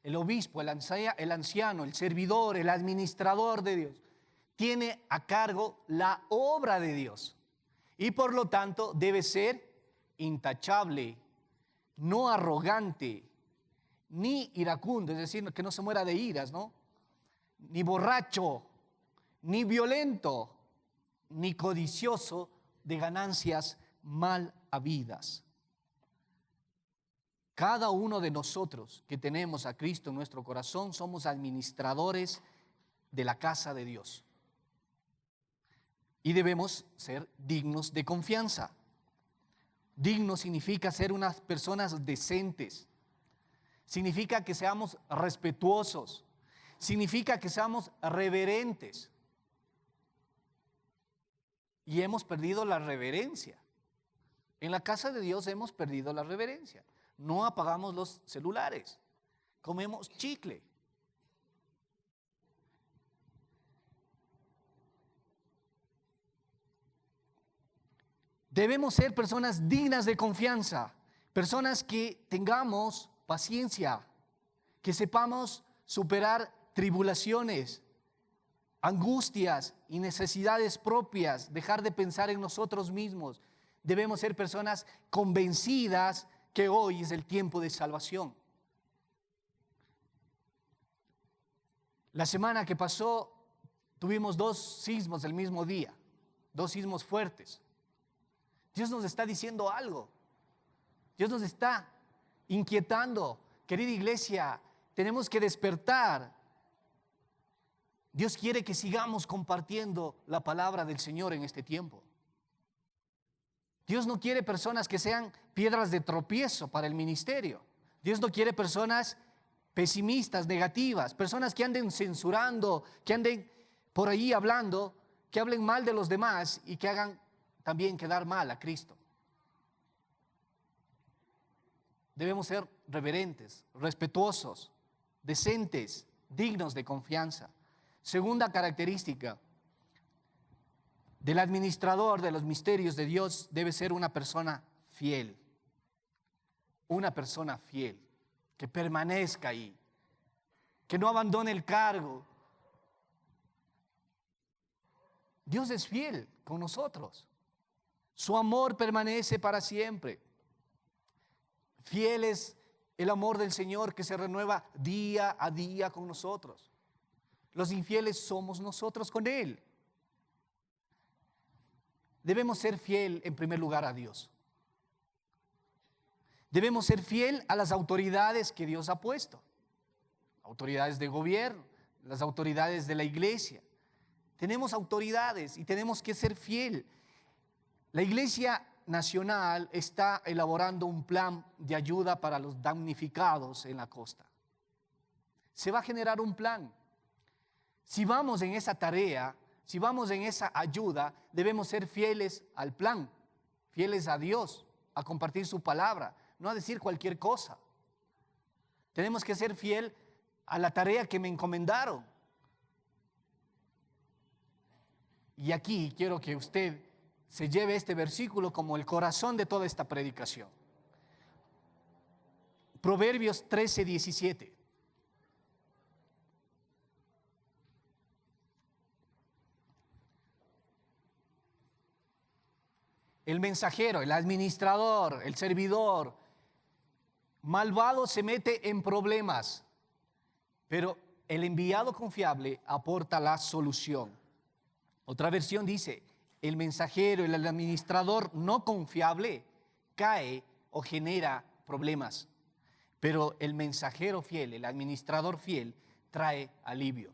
El obispo, el anciano, el servidor, el administrador de Dios, tiene a cargo la obra de Dios. Y por lo tanto debe ser intachable, no arrogante, ni iracundo, es decir, que no se muera de iras, ¿no? Ni borracho, ni violento, ni codicioso de ganancias mal habidas. Cada uno de nosotros que tenemos a Cristo en nuestro corazón somos administradores de la casa de Dios. Y debemos ser dignos de confianza. Digno significa ser unas personas decentes. Significa que seamos respetuosos. Significa que seamos reverentes. Y hemos perdido la reverencia. En la casa de Dios hemos perdido la reverencia. No apagamos los celulares. Comemos chicle. Debemos ser personas dignas de confianza, personas que tengamos paciencia, que sepamos superar tribulaciones, angustias y necesidades propias, dejar de pensar en nosotros mismos. Debemos ser personas convencidas que hoy es el tiempo de salvación. La semana que pasó tuvimos 2 sismos el mismo día, 2 sismos fuertes. Dios nos está diciendo algo. Dios nos está inquietando. Querida iglesia, tenemos que despertar. Dios quiere que sigamos compartiendo la palabra del Señor en este tiempo. Dios no quiere personas que sean piedras de tropiezo para el ministerio. Dios no quiere personas pesimistas, negativas, personas que anden censurando, que anden por ahí hablando, que hablen mal de los demás y que hagan también quedar mal a Cristo. Debemos ser reverentes, respetuosos, decentes, dignos de confianza. Segunda característica del administrador de los misterios de Dios debe ser una persona fiel. Una persona fiel, que permanezca ahí, que no abandone el cargo. Dios es fiel con nosotros. Su amor permanece para siempre. Fiel es el amor del Señor que se renueva día a día con nosotros. Los infieles somos nosotros con Él. Debemos ser fiel en primer lugar a Dios. Debemos ser fiel a las autoridades que Dios ha puesto. Autoridades de gobierno, las autoridades de la iglesia. Tenemos autoridades y tenemos que ser fiel. La Iglesia Nacional está elaborando un plan de ayuda para los damnificados en la costa. Se va a generar un plan. Si vamos en esa tarea, si vamos en esa ayuda, debemos ser fieles al plan, fieles a Dios, a compartir su palabra, no a decir cualquier cosa. Tenemos que ser fiel a la tarea que me encomendaron. Y aquí quiero que usted se lleve este versículo como el corazón de toda esta predicación. Proverbios 13:17. El mensajero, el administrador, el servidor, malvado se mete en problemas, pero el enviado confiable aporta la solución. Otra versión dice, el mensajero, el administrador no confiable cae o genera problemas, pero el mensajero fiel, el administrador fiel, trae alivio.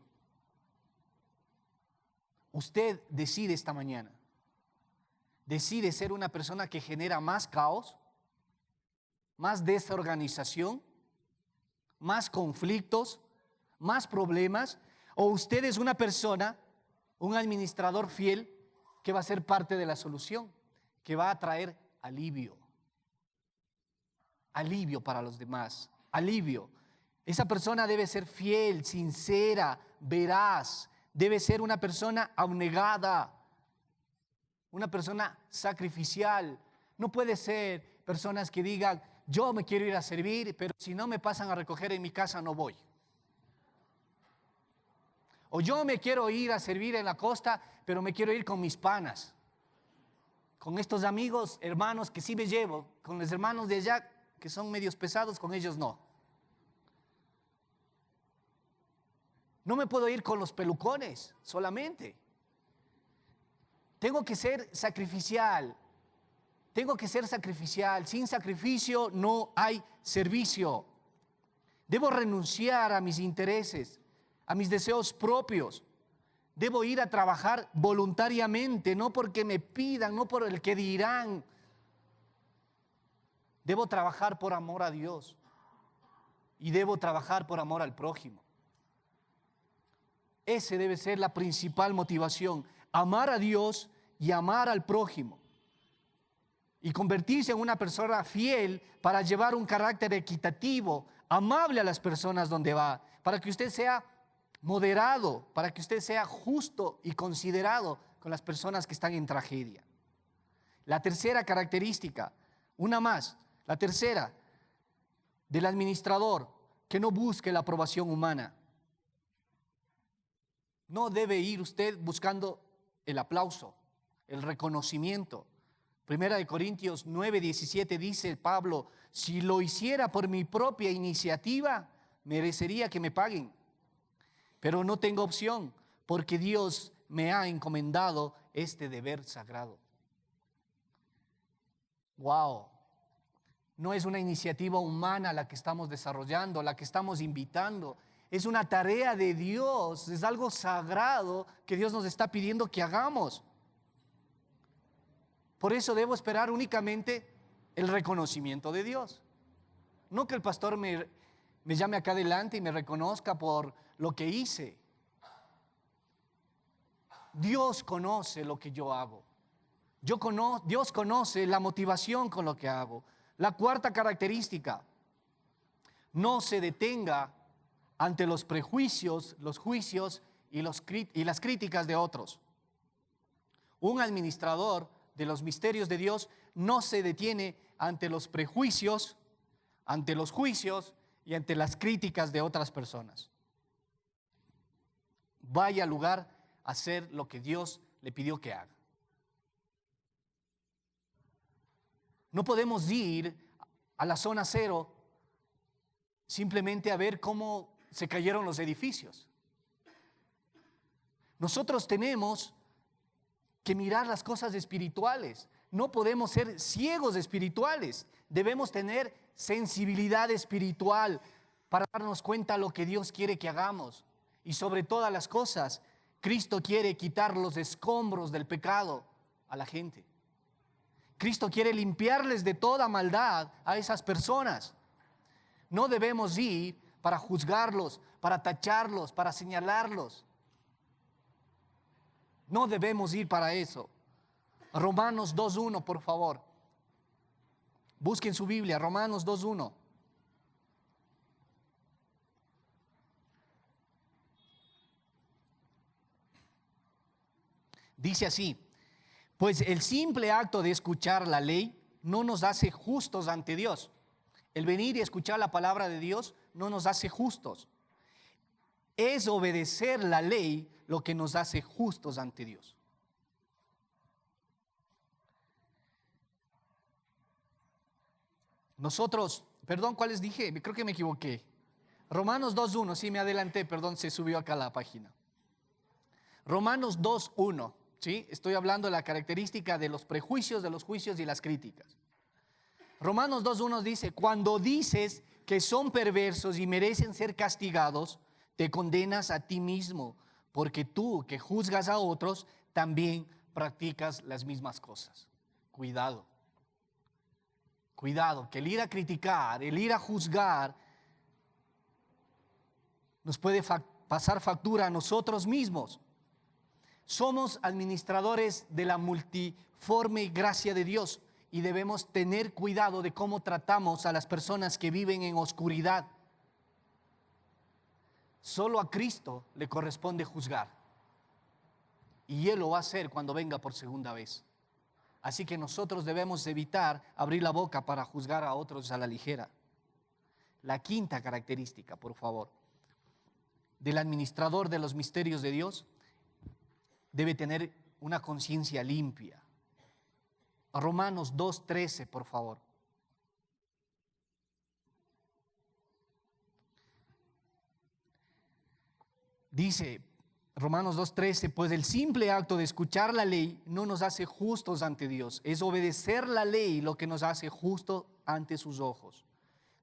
Usted decide esta mañana, decide ser una persona que genera más caos, más desorganización, más conflictos, más problemas, o usted es una persona, un administrador fiel que va a ser parte de la solución, que va a traer alivio. Alivio para los demás, alivio. Esa persona debe ser fiel, sincera, veraz, debe ser una persona abnegada, una persona sacrificial. No puede ser personas que digan, yo me quiero ir a servir, pero si no me pasan a recoger en mi casa no voy. O yo me quiero ir a servir en la costa, pero me quiero ir con mis panas. Con estos amigos, hermanos que sí me llevo, con los hermanos de allá que son medios pesados, con ellos no. No me puedo ir con los pelucones solamente. Tengo que ser sacrificial. Tengo que ser sacrificial. Sin sacrificio no hay servicio. Debo renunciar a mis intereses, a mis deseos propios. Debo ir a trabajar voluntariamente, no porque me pidan, no por el que dirán. Debo trabajar por amor a Dios y debo trabajar por amor al prójimo. Ese debe ser la principal motivación, amar a Dios y amar al prójimo. Y convertirse en una persona fiel para llevar un carácter equitativo, amable a las personas donde va, para que usted sea moderado, para que usted sea justo y considerado con las personas que están en tragedia. La tercera característica, una más, la tercera del administrador, que no busque la aprobación humana. No debe ir usted buscando el aplauso, el reconocimiento. Primera de Corintios 9:17 dice Pablo, si lo hiciera por mi propia iniciativa, merecería que me paguen. Pero no tengo opción, porque Dios me ha encomendado este deber sagrado. Wow. No es una iniciativa humana la que estamos desarrollando, la que estamos invitando. Es una tarea de Dios, es algo sagrado que Dios nos está pidiendo que hagamos. Por eso debo esperar únicamente el reconocimiento de Dios. No que el pastor me llame acá adelante y me reconozca por lo que hice. Dios conoce lo que yo hago. Dios conoce la motivación con lo que hago. La cuarta característica, no se detenga ante los prejuicios, los juicios y las críticas de otros. Un administrador de los misterios de Dios no se detiene ante los prejuicios, ante los juicios y ante las críticas de otras personas. Vaya al lugar a hacer lo que Dios le pidió que haga. No podemos ir a la zona cero simplemente a ver cómo se cayeron los edificios. Nosotros tenemos que mirar las cosas espirituales. No podemos ser ciegos espirituales. Debemos tener sensibilidad espiritual para darnos cuenta de lo que Dios quiere que hagamos. Y sobre todas las cosas, Cristo quiere quitar los escombros del pecado a la gente. Cristo quiere limpiarles de toda maldad a esas personas. No debemos ir para juzgarlos, para tacharlos, para señalarlos. No debemos ir para eso. Romanos 2:1, por favor. Busquen su Biblia, Romanos 2:1. Dice así: pues el simple acto de escuchar la ley no nos hace justos ante Dios. El venir y escuchar la palabra de Dios no nos hace justos. Es obedecer la ley lo que nos hace justos ante Dios. Nosotros, perdón, ¿cuáles dije? Creo que me equivoqué. Romanos 2:1, sí me adelanté, perdón, se subió acá la página. Romanos 2:1, ¿sí? Estoy hablando de la característica de los prejuicios, de los juicios y las críticas. Romanos 2:1 dice: cuando dices que son perversos y merecen ser castigados, te condenas a ti mismo, porque tú que juzgas a otros, también practicas las mismas cosas. Cuidado. Cuidado, que el ir a criticar, el ir a juzgar, nos puede pasar factura a nosotros mismos. Somos administradores de la multiforme gracia de Dios y debemos tener cuidado de cómo tratamos a las personas que viven en oscuridad. Solo a Cristo le corresponde juzgar, y Él lo va a hacer cuando venga por segunda vez. Así que nosotros debemos evitar abrir la boca para juzgar a otros a la ligera. La quinta característica, por favor, del administrador de los misterios de Dios: debe tener una conciencia limpia. Romanos 2:13, por favor. Dice Romanos 2:13: pues el simple acto de escuchar la ley no nos hace justos ante Dios. Es obedecer la ley lo que nos hace justos ante sus ojos.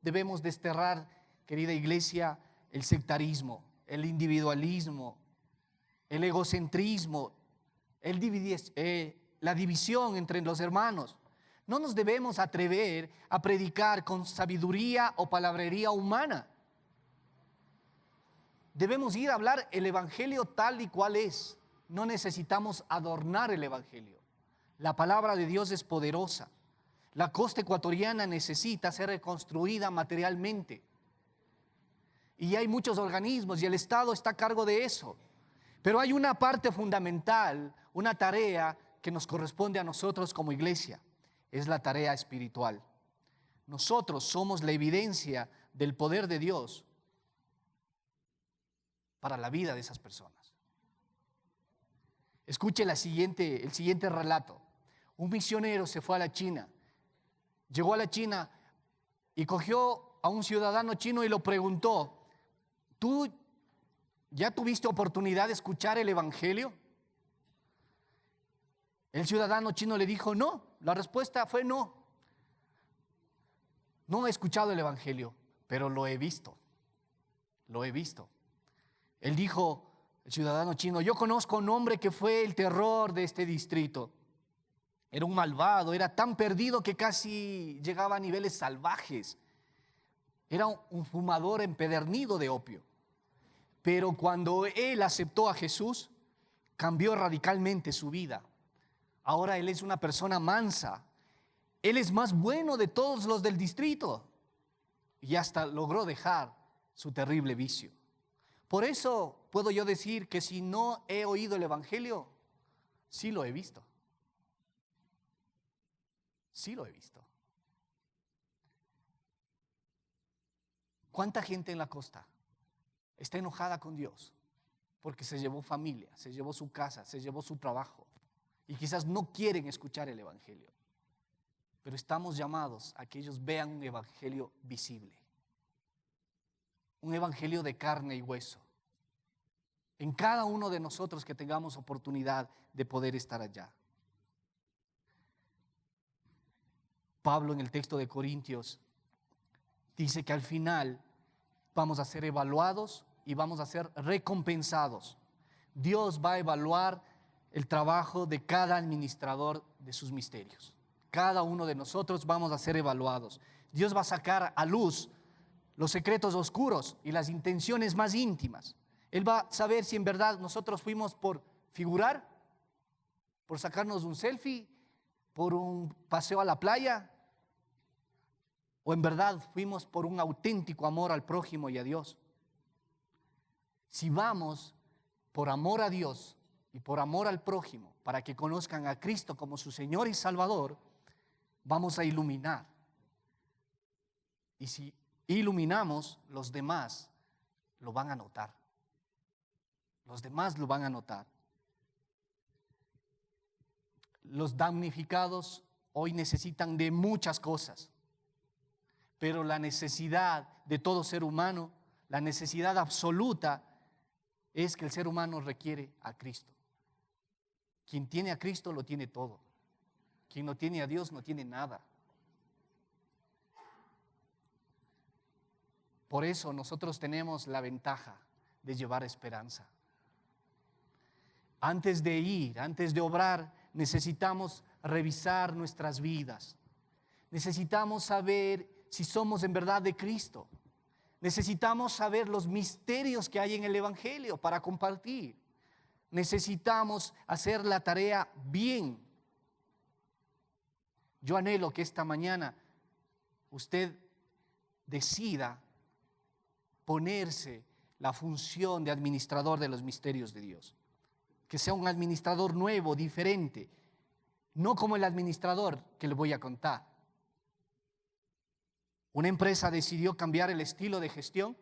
Debemos desterrar, querida iglesia, el sectarismo, el individualismo, el egocentrismo, la división entre los hermanos. No nos debemos atrever a predicar con sabiduría o palabrería humana. Debemos ir a hablar el evangelio tal y cual es. No necesitamos adornar el evangelio. La palabra de Dios es poderosa. La costa ecuatoriana necesita ser reconstruida materialmente. Y hay muchos organismos y el Estado está a cargo de eso. Pero hay una parte fundamental, una tarea que nos corresponde a nosotros como iglesia. Es la tarea espiritual. Nosotros somos la evidencia del poder de Dios para la vida de esas personas. Escuche el siguiente relato. Un misionero se fue a la China. Llegó a la China y cogió a un ciudadano chino y lo preguntó: ¿tú ya tuviste oportunidad de escuchar el evangelio? El ciudadano chino le dijo no. La respuesta fue no. No he escuchado el evangelio, pero lo he visto. Lo he visto. Él dijo, el ciudadano chino: yo conozco a un hombre que fue el terror de este distrito. Era un malvado, era tan perdido que casi llegaba a niveles salvajes. Era un fumador empedernido de opio. Pero cuando él aceptó a Jesús, cambió radicalmente su vida. Ahora él es una persona mansa. Él es más bueno de todos los del distrito. Y hasta logró dejar su terrible vicio. Por eso puedo yo decir que si no he oído el evangelio, sí lo he visto. Sí lo he visto. ¿Cuánta gente en la costa está enojada con Dios porque se llevó familia, se llevó su casa, se llevó su trabajo y quizás no quieren escuchar el evangelio? Pero estamos llamados a que ellos vean un evangelio visible, un evangelio de carne y hueso, en cada uno de nosotros que tengamos oportunidad de poder estar allá. Pablo, en el texto de Corintios, dice que al final vamos a ser evaluados y vamos a ser recompensados. Dios va a evaluar el trabajo de cada administrador de sus misterios. Cada uno de nosotros vamos a ser evaluados. Dios va a sacar a luz los secretos oscuros y las intenciones más íntimas. Él va a saber si en verdad nosotros fuimos por figurar, por sacarnos un selfie, por un paseo a la playa, o en verdad fuimos por un auténtico amor al prójimo y a Dios. Si vamos por amor a Dios y por amor al prójimo, para que conozcan a Cristo como su Señor y Salvador, vamos a iluminar. Y si iluminamos, los demás lo van a notar. Los demás lo van a notar. Los damnificados hoy necesitan de muchas cosas, pero la necesidad de todo ser humano, la necesidad absoluta, es que el ser humano requiere a Cristo. Quien tiene a Cristo lo tiene todo. Quien no tiene a Dios no tiene nada. Por eso nosotros tenemos la ventaja de llevar esperanza. Antes de ir, antes de obrar, necesitamos revisar nuestras vidas. Necesitamos saber si somos en verdad de Cristo. Necesitamos saber los misterios que hay en el Evangelio para compartir. Necesitamos hacer la tarea bien. Yo anhelo que esta mañana usted decida ponerse la función de administrador de los misterios de Dios. Que sea un administrador nuevo, diferente, no como el administrador que le voy a contar. Una empresa decidió cambiar el estilo de gestión,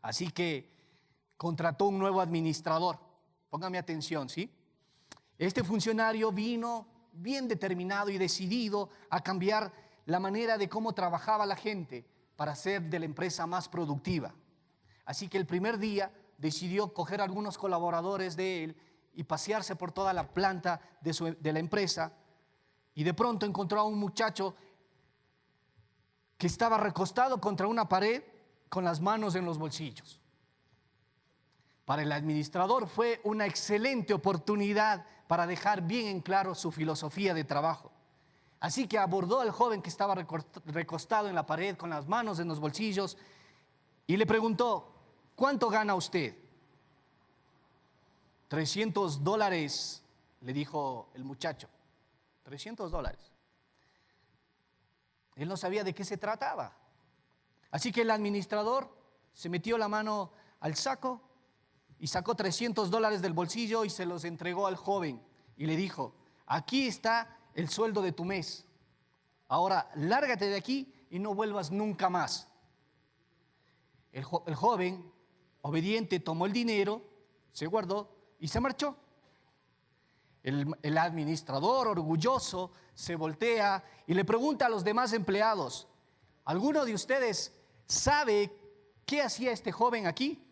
así que contrató un nuevo administrador. Póngame atención, ¿sí? Este funcionario vino bien determinado y decidido a cambiar la manera de cómo trabajaba la gente para hacer de la empresa más productiva. Así que el primer día decidió coger a algunos colaboradores de él y pasearse por toda la planta de la empresa, y de pronto encontró a un muchacho que estaba recostado contra una pared con las manos en los bolsillos. Para el administrador fue una excelente oportunidad para dejar bien en claro su filosofía de trabajo. Así que abordó al joven que estaba recostado en la pared con las manos en los bolsillos y le preguntó: ¿cuánto gana usted? $300, le dijo el muchacho. $300. Él no sabía de qué se trataba. Así que el administrador se metió la mano al saco y sacó $300 del bolsillo y se los entregó al joven y le dijo: aquí está el sueldo de tu mes. Ahora lárgate de aquí y no vuelvas nunca más. El joven, obediente, tomó el dinero, se guardó y se marchó. El administrador, orgulloso, se voltea y le pregunta a los demás empleados: ¿alguno de ustedes sabe qué hacía este joven aquí?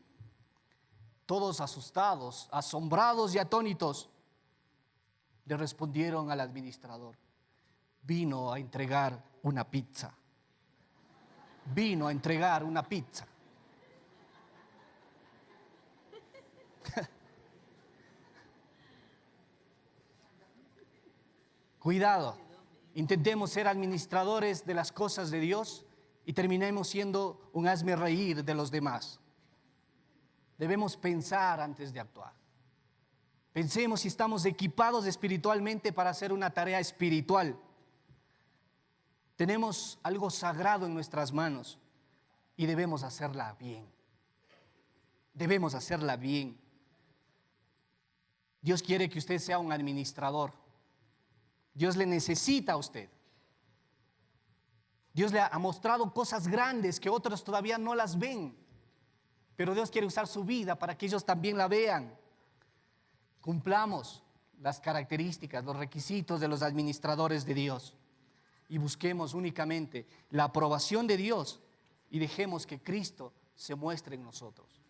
Todos asustados, asombrados y atónitos, le respondieron al administrador: vino a entregar una pizza. Vino a entregar una pizza. Cuidado, intentemos ser administradores de las cosas de Dios y terminemos siendo un hazme reír de los demás. Debemos pensar antes de actuar. Pensemos si estamos equipados espiritualmente para hacer una tarea espiritual. Tenemos algo sagrado en nuestras manos y debemos hacerla bien. Debemos hacerla bien. Dios quiere que usted sea un administrador. Dios le necesita a usted. Dios le ha mostrado cosas grandes que otros todavía no las ven, pero Dios quiere usar su vida para que ellos también la vean. Cumplamos las características, los requisitos de los administradores de Dios y busquemos únicamente la aprobación de Dios y dejemos que Cristo se muestre en nosotros.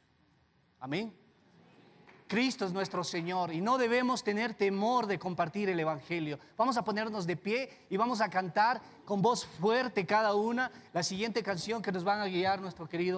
Amén. Cristo es nuestro Señor y no debemos tener temor de compartir el Evangelio. Vamos a ponernos de pie y vamos a cantar con voz fuerte cada una la siguiente canción que nos van a guiar nuestro querido